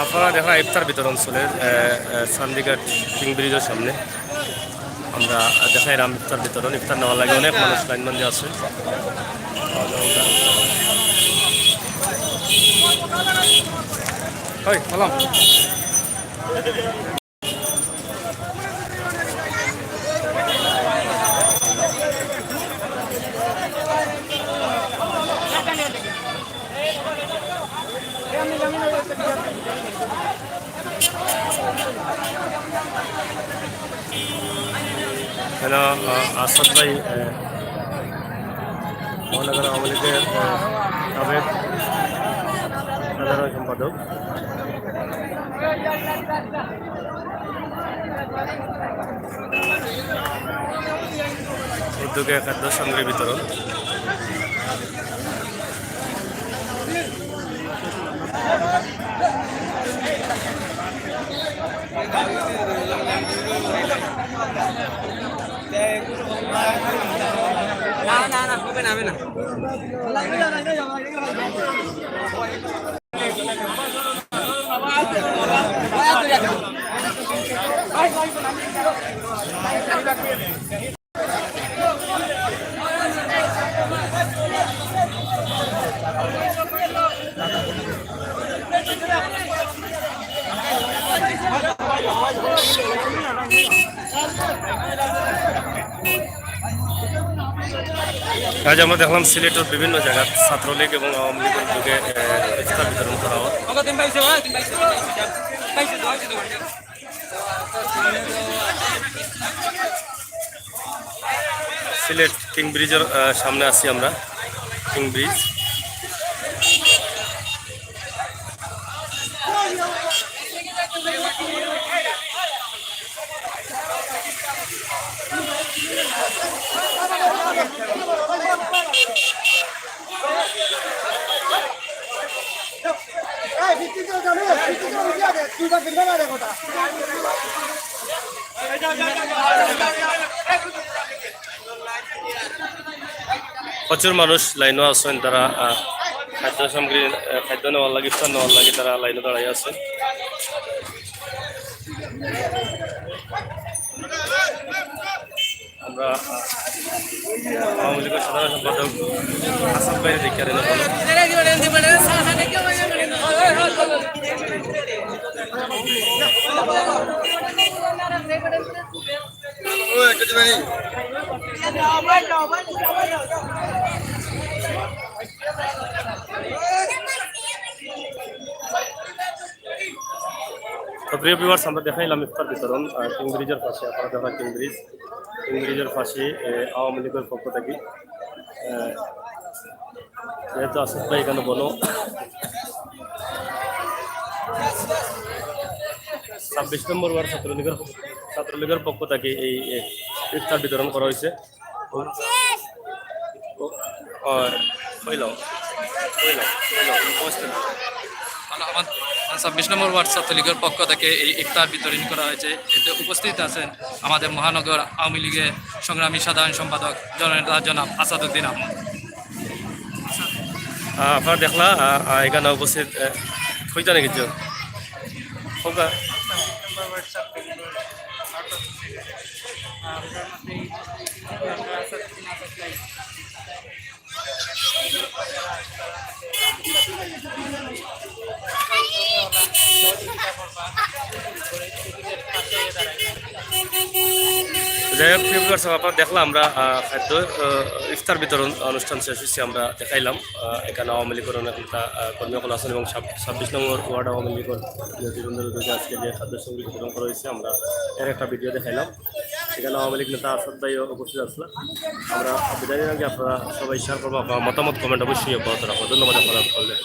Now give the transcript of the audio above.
আপনারা দেখা ইফতার বিতরণ চলে চান্দিঘাট কিং ব্রিজের সামনে। আমরা দেখাইলাম ইফতার বিতরণ। ইফতার নেওয়ার লাগে অনেক মানুষ লাইনবন্দি আছে। হয় বললাম আসাদ ভাই মহানগর আওয়ামী লীগের সাবেক সাধারণ সম্পাদক। উদ্যোগে খাদ্য সামগ্রী বিতরণ। হবে না আজ আমরা দেখলাম সিলেটের বিভিন্ন জায়গায় ছাত্রলীগ এবং আওয়ামী লীগের উদ্যোগে ইফতার বিতরণ করা হয়। সিলেট কিং ব্রিজের সামনে আছি আমরা, কিং ব্রিজ। প্রচুর মানুষ লাইনও আছেন, তারা খাদ্য সামগ্রী খাদ্য নেওয়ার লাগে, ইফতার নেওয়ার লাগে তারা লাইনে দাঁড়াই আছে। আমরা আওয়ামী লীগের সাধারণ সম্পাদক আসাদ ভাইয়ের দেখি আর তো প্রিয় ভিউয়ার্স, আমরা দেখাইলাম ইফতার বিতরণ কিং ব্রিজের পাশে। আপনারা দেখা কিং ব্রিজের পাশে আওয়ামী লীগের পক্ষ থেকে যেহেতু আসাদ ভাই এখানে বলো 26 নম্বর ওয়ার্ড ছাত্রলীগের পক্ষ থেকে এই ইফতার বিতরণ করা হয়েছে। 26 নম্বর ওয়ার্ড ছাত্রলীগের পক্ষ থেকে এই ইফতার বিতরণ করা হয়েছে। এতে উপস্থিত আছেন আমাদের মহানগর আওয়ামী লীগের সংগ্রামী সাধারণ সম্পাদক জননেতা জনাব আসাদুদ্দিন আহমদ। আপনারা দেখলা এখানে উপস্থিত হইতা নাকি যাই হোক, আপনারা দেখলাম আমরা খাদ্য ইফতার বিতরণ অনুষ্ঠান শেষ হয়েছে। আমরা দেখাইলাম এখানে আওয়ামী লীগের অনেক নেতা কর্মীসকল আছেন এবং 26 নম্বর ওয়ার্ড আওয়ামী লীগের উদ্যোগে আজকে যে খাদ্য সামগ্রী বিতরণ করা হয়েছে আমরা এর একটা ভিডিও দেখাইলাম। এখানে আওয়ামী লীগ নেতা আসাদ ভাই উপস্থিত আসলাম। আমরা বিদায় আগে আপনারা সবাই শেয়ার করবো, আপনার মতামত কমেন্ট অবশ্যই অব্যাহত রাখবো। ধন্যবাদ আপনারা করলেন।